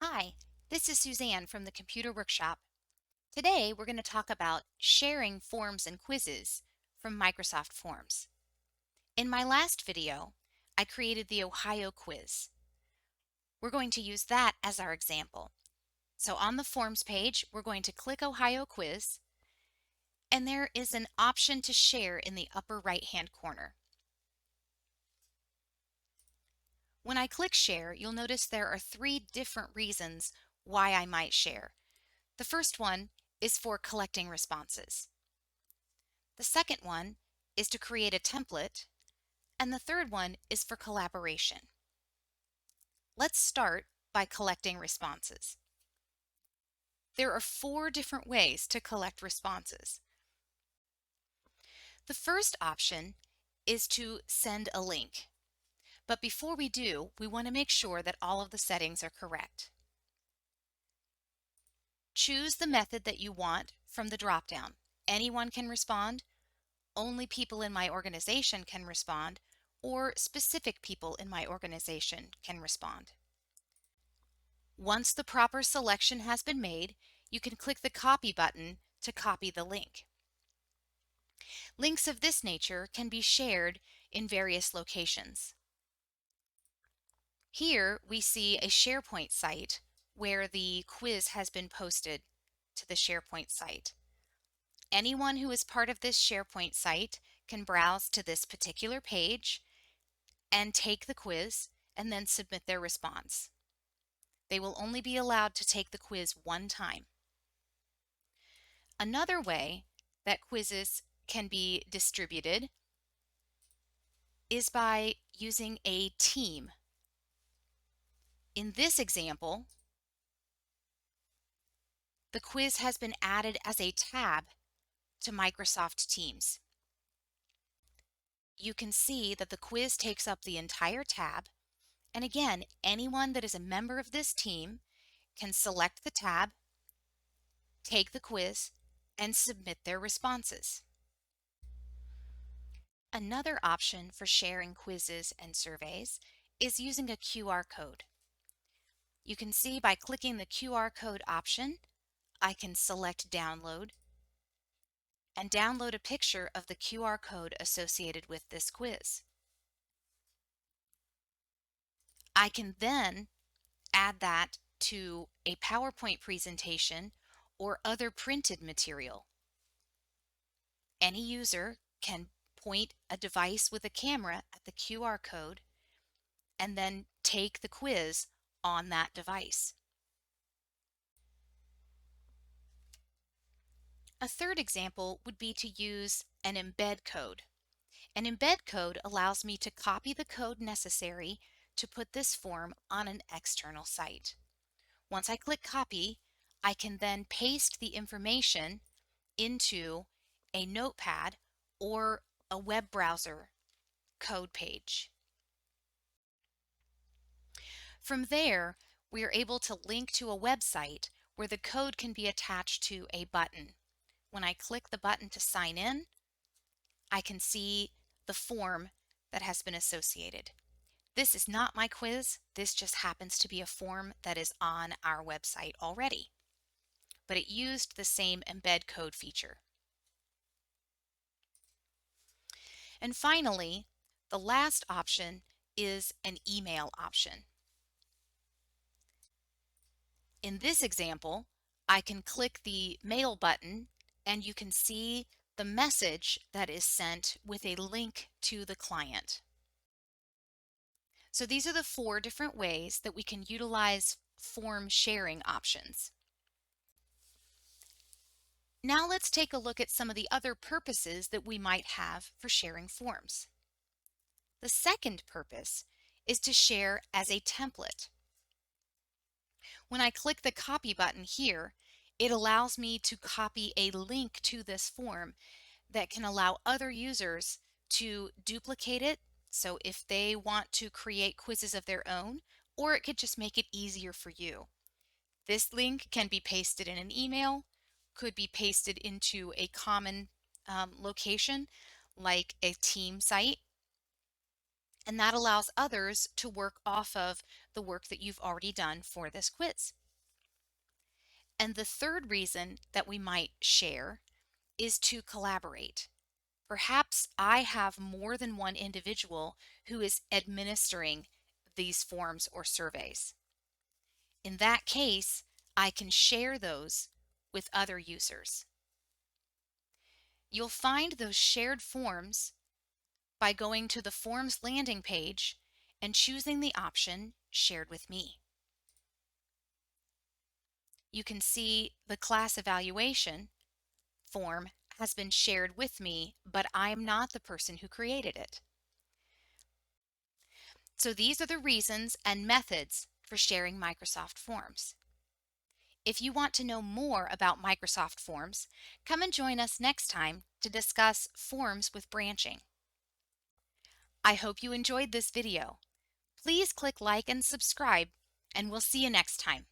Hi, this is Suzanne from the Computer Workshop. Today we're going to talk about sharing forms and quizzes from Microsoft Forms. In my last video, I created the Ohio quiz. We're going to use that as our example. So on the Forms page, we're going to click Ohio quiz, and there is an option to share in the upper right-hand corner. When I click Share, you'll notice there are three different reasons why I might share. The first one is for collecting responses. The second one is to create a template, and the third one is for collaboration. Let's start by collecting responses. There are four different ways to collect responses. The first option is to send a link. But before we do, we want to make sure that all of the settings are correct. Choose the method that you want from the dropdown. Anyone can respond, only people in my organization can respond, or specific people in my organization can respond. Once the proper selection has been made, you can click the Copy button to copy the link. Links of this nature can be shared in various locations. Here we see a SharePoint site where the quiz has been posted to the SharePoint site. Anyone who is part of this SharePoint site can browse to this particular page and take the quiz and then submit their response. They will only be allowed to take the quiz one time. Another way that quizzes can be distributed is by using a team. In this example, the quiz has been added as a tab to Microsoft Teams. You can see that the quiz takes up the entire tab, and again, anyone that is a member of this team can select the tab, take the quiz, and submit their responses. Another option for sharing quizzes and surveys is using a QR code. You can see by clicking the QR code option, I can select Download and download a picture of the QR code associated with this quiz. I can then add that to a PowerPoint presentation or other printed material. Any user can point a device with a camera at the QR code and then take the quiz on that device. A third example would be to use an embed code. An embed code allows me to copy the code necessary to put this form on an external site. Once I click copy, I can then paste the information into a notepad or a web browser code page. From there, we are able to link to a website where the code can be attached to a button. When I click the button to sign in, I can see the form that has been associated. This is not my quiz. This just happens to be a form that is on our website already, but it used the same embed code feature. And finally, the last option is an email option. In this example, I can click the mail button and you can see the message that is sent with a link to the client. So these are the four different ways that we can utilize form sharing options. Now let's take a look at some of the other purposes that we might have for sharing forms. The second purpose is to share as a template. When I click the copy button here, it allows me to copy a link to this form that can allow other users to duplicate it. So if they want to create quizzes of their own, or it could just make it easier for you. This link can be pasted in an email, could be pasted into a common location like a team site. And that allows others to work off of the work that you've already done for this quiz. And the third reason that we might share is to collaborate. Perhaps I have more than one individual who is administering these forms or surveys. In that case, I can share those with other users. You'll find those shared forms by going to the Forms landing page and choosing the option Shared with Me. You can see the class evaluation form has been shared with me, but I'm not the person who created it. So these are the reasons and methods for sharing Microsoft Forms. If you want to know more about Microsoft Forms, come and join us next time to discuss forms with branching. I hope you enjoyed this video. Please click like and subscribe, and we'll see you next time.